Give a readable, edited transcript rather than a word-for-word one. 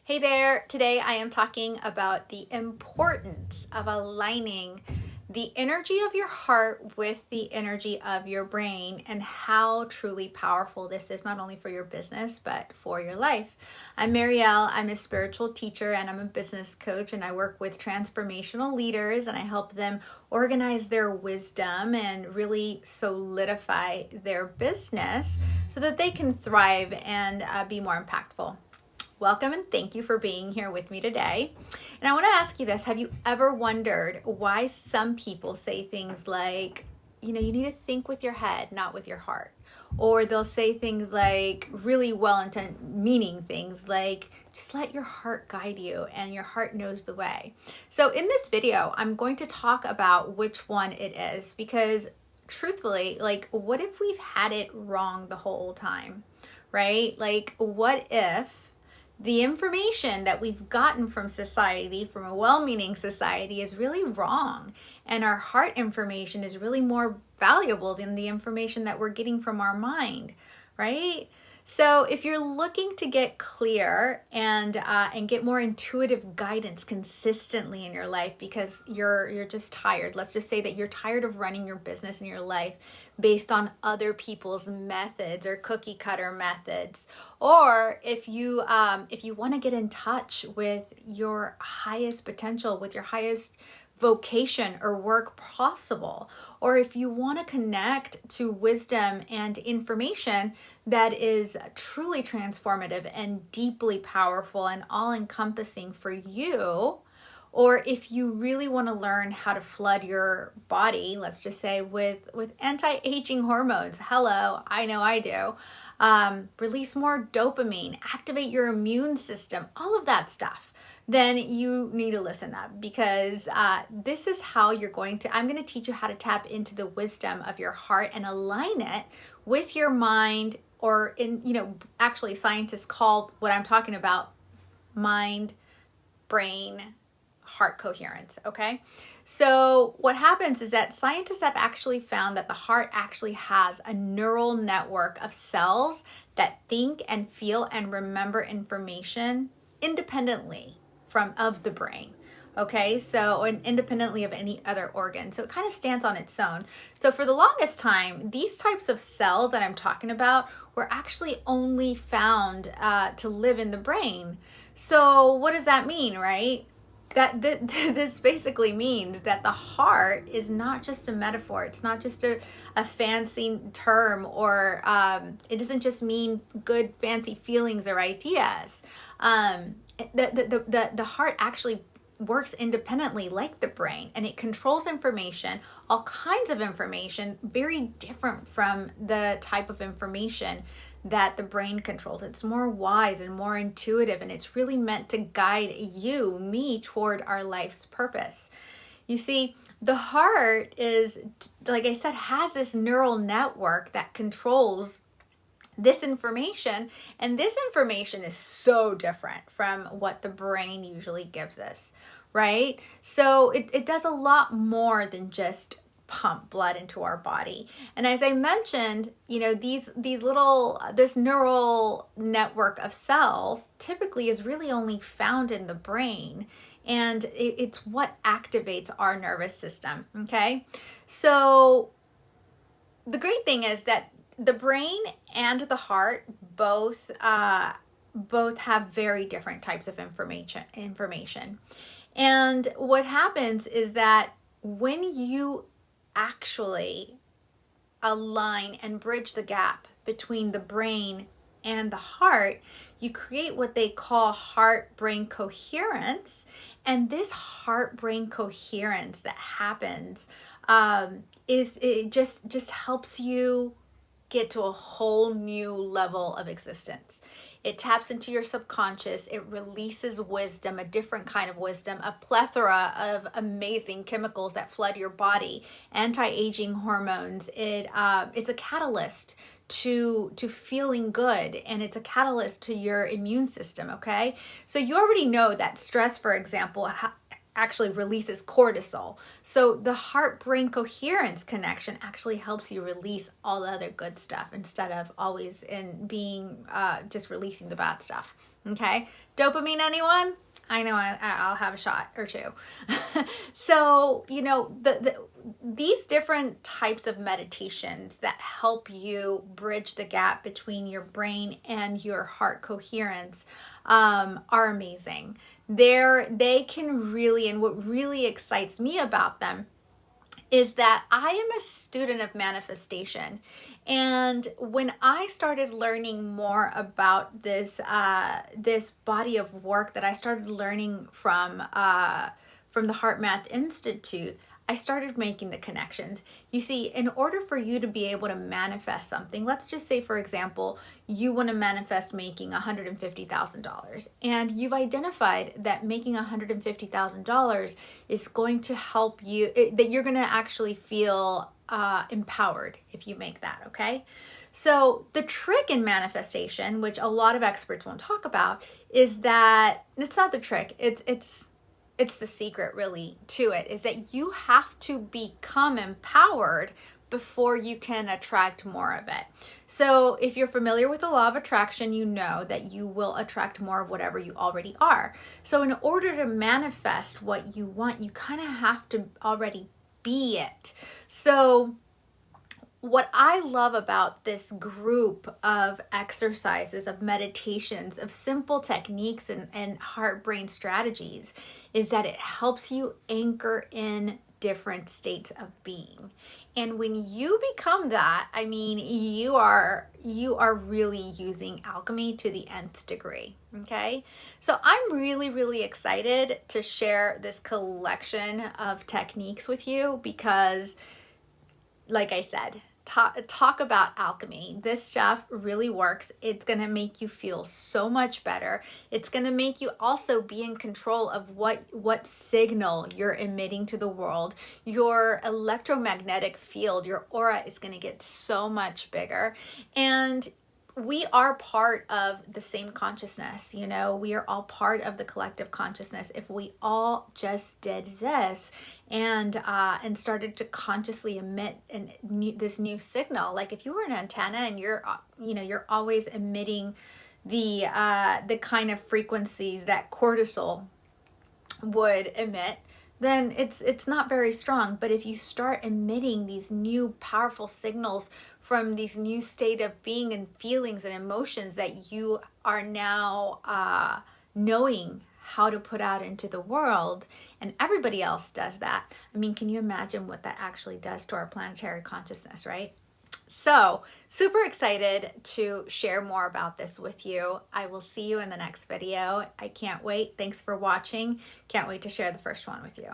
Hey there, today I am talking about the importance of aligning the energy of your heart with the energy of your brain and how truly powerful this is, not only for your business, but for your life. I'm Marielle. I'm a spiritual teacher and I'm a business coach, and I work with transformational leaders and I help them organize their wisdom and really solidify their business so that they can thrive and be more impactful. Welcome and thank you for being here with me today. And I want to ask you this. Have you ever wondered why some people say things like, you need to think with your head, not with your heart? Or they'll say things like really meaning things like, just let your heart guide you and your heart knows the way. So in this video, I'm going to talk about which one it is, because truthfully, what if we've had it wrong the whole time, right? What if the information that we've gotten from society, from a well-meaning society, is really wrong, and our heart information is really more valuable than the information that we're getting from our mind, right? So if you're looking to get clear and get more intuitive guidance consistently in your life because you're just tired. Let's just say that you're tired of running your business and your life based on other people's methods or cookie cutter methods. Or if you want to get in touch with your highest potential, with your highest vocation or work possible, or if you want to connect to wisdom and information that is truly transformative and deeply powerful and all-encompassing for you, or if you really want to learn how to flood your body, let's just say with anti-aging hormones. Hello, I know I do. Release more dopamine, activate your immune system, all of that stuff, then you need to listen up, because this is how I'm going to teach you how to tap into the wisdom of your heart and align it with your mind, or actually scientists call what I'm talking about mind, brain, heart coherence, okay? So what happens is that scientists have actually found that the heart actually has a neural network of cells that think and feel and remember information independently of the brain. Okay, so and independently of any other organ. So it kind of stands on its own. So for the longest time, these types of cells that I'm talking about were actually only found to live in the brain. So what does that mean, right? This basically means that the heart is not just a metaphor. It's not just a fancy term, or it doesn't just mean good fancy feelings or ideas. The heart actually works independently like the brain, and it controls information, all kinds of information, very different from the type of information that the brain controls. It's more wise and more intuitive, and it's really meant to guide me, toward our life's purpose. You see, the heart is, like I said, has this neural network that controls this information, and this information is so different from what the brain usually gives us, right? So it does a lot more than just pump blood into our body. And as I mentioned, this neural network of cells typically is really only found in the brain, and it's what activates our nervous system. Okay, so the great thing is that the brain and the heart both have very different types of information. And what happens is that when you actually align and bridge the gap between the brain and the heart, you create what they call heart-brain coherence. And this heart-brain coherence that happens it just helps you get to a whole new level of existence. It taps into your subconscious. It releases wisdom, a different kind of wisdom, a plethora of amazing chemicals that flood your body, anti-aging hormones. It's a catalyst to feeling good, and it's a catalyst to your immune system, okay? So you already know that stress, for example, actually releases cortisol. So the heart-brain coherence connection actually helps you release all the other good stuff instead of always in being just releasing the bad stuff. Okay, dopamine, anyone? I know I'll have a shot or two. So, you know, these different types of meditations that help you bridge the gap between your brain and your heart coherence are amazing. They can really, and what really excites me about them is that I am a student of manifestation. And when I started learning more about this body of work that I started learning from the HeartMath Institute, I started making the connections. You see, in order for you to be able to manifest something, let's just say, for example, you want to manifest making $150,000, and you've identified that making $150,000 is going to help you, that you're going to actually feel empowered if you make that, okay? So the trick in manifestation, which a lot of experts won't talk about, is that it's not the trick, it's the secret really to it, is that you have to become empowered before you can attract more of it. So if you're familiar with the law of attraction, you know that you will attract more of whatever you already are. So in order to manifest what you want, you kind of have to already be it. So what I love about this group of exercises, of meditations, of simple techniques and heart-brain strategies is that it helps you anchor in different states of being. And when you become that, I mean, you are really using alchemy to the nth degree, okay? So I'm really, really excited to share this collection of techniques with you because, like I said, talk about alchemy. This stuff really works. It's going to make you feel so much better. It's going to make you also be in control of what signal you're emitting to the world. Your electromagnetic field, your aura is going to get so much bigger. And we are part of the same consciousness, you know, we are all part of the collective consciousness. If we all just did this and started to consciously emit this new signal, like if you were an antenna and you're always emitting the kind of frequencies that cortisol would emit, then it's not very strong. But if you start emitting these new powerful signals from these new state of being and feelings and emotions that you are now knowing how to put out into the world, and everybody else does that, I mean, can you imagine what that actually does to our planetary consciousness, right? So super excited to share more about this with you. I will see you in the next video. I can't wait. Thanks for watching. Can't wait to share the first one with you.